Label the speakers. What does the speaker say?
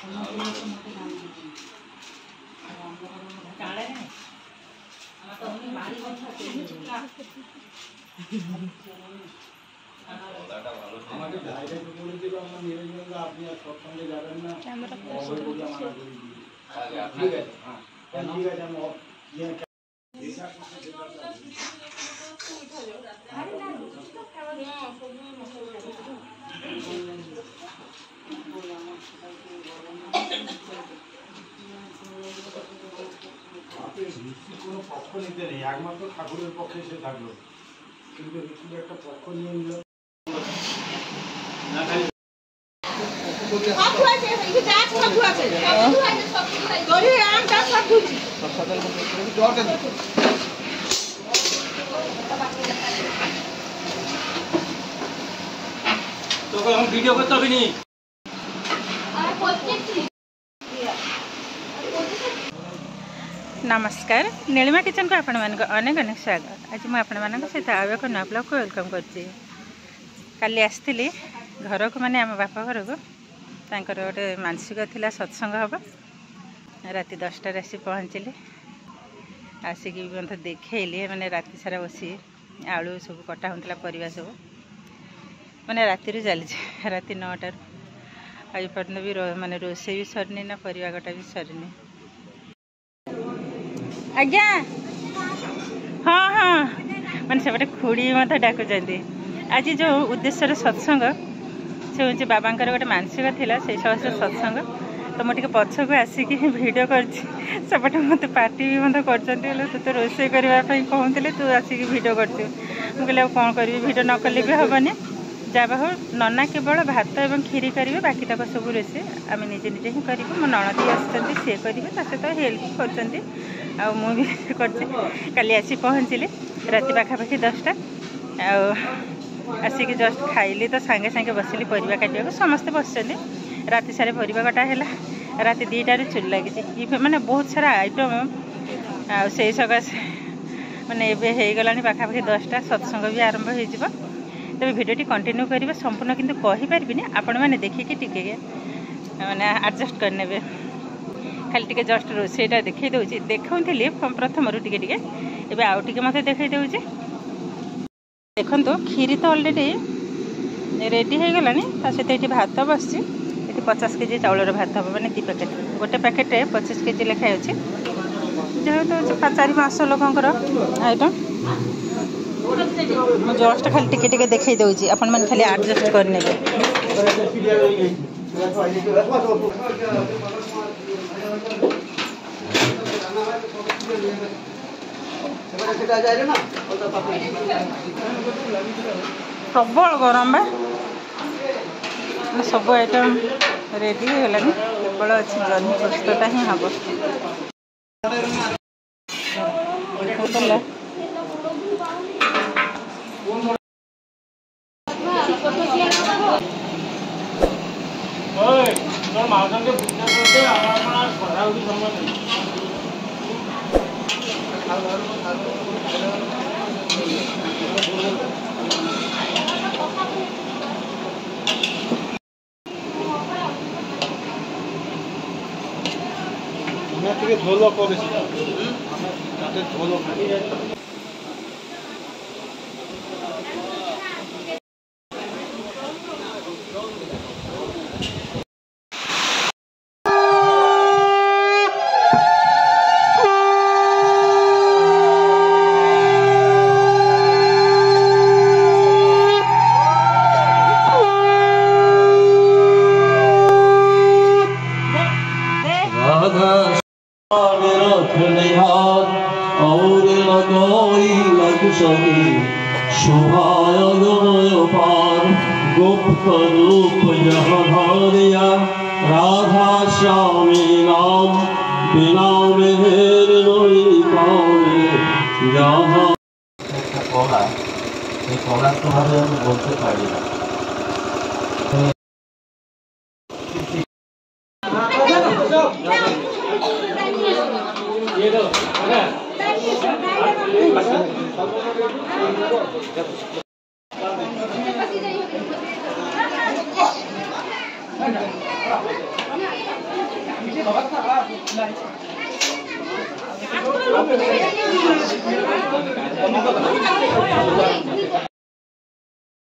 Speaker 1: কোনো পক্ষ নিতে নেই, একমাত্র ঠাকুরের পক্ষে সে থাকলো, কিন্তু ঋষির একটা পক্ষ নিয়ে নিল।
Speaker 2: তোকে এখন ভিডিও করতে হবে নি।
Speaker 3: नमस्कार नीलिमा किचन को आपण मान अनेक अनेक स्वागत। आज मुझे सहित आउ एक नुआ ब्लॉग को वेलकम करची। काली आसती घर को माने आम बापा घर को गोटे मानसिक थिला सत्संग हम राति 10टा आसी पहुँचली। आसिक मतलब देखली मैंने राति सारा बसी आलू सब कटा होता परिवा सब मैंने राति चली राति 9टार आज पर्यटन भी माने रोसे भी सरनी ना परिवा कटा भी सरनी। आज्ञा हाँ हाँ मैंने सेपटे खुड़ी मत डाकुच। आज जो उद्देश्य सत्संग से हूँ बाबा गोटे मानसिक थिला से समस्त सत्संग तो मुझे पछक आसिक भिडियो करपटे मत पार्टी भी मतलब कर तो रोसे करने कहते तू आसिक भिडियो कर मुझे कौन करी भिडियो न कले भी हेनी जहाँ हो नना केवल भात और खीरी करेंगे बाकी तक सब रोसे आम निजे निजे ही करूँ। मो ननदी आसती सी करेंगे सहित हेल्प कर आसी पहुँचली राति पाखापाखि 10टा आसिक जस्ट खाइली तो सांगे सांगे बसिली परिवा काटा समस्ते बस राति सारे परिवा कटा है राति 2टार चुल लगी मैंने बहुत सारा आइटम से सकाशे मैंने एगला पाखापाखि 10टा सत्संग भी आरंभ हो तेज भिडियोटी कंटिन्यू करेंगे संपूर्ण किंतु कहीपरि आपण मैंने देखिए टिके मैंने एडजस्ट करने खाली टिके जस्ट रोसईटा देखई दूसरी देखी प्रथम टिके टिके एवं आउ टे मत देखई दूचे देखो खीरी तो अलरेडी रेडी हो गला सहित ये भात बस 50 केजी चाउलर भात हम मैंने 2 पैकेट गोटे पैकेट 25 केजी लेखाएं अच्छे जेहेतु 4-5 लोकंर आइटम जस्ट खाली टिके टिके देखई दूची आपण मैंने खाली एडजस्ट करने प्रबल गरम सब आइटम रेडी हो गलानी केवल अच्छी जन्ही प्रस्तुत ही हम
Speaker 1: झोल कर गुप्त रूप जहाँ धारिया राधा श्यामी नाम बिना मेहर नई पावे जहाँ तुम्हारे हम बोलते पारी
Speaker 2: Thank you.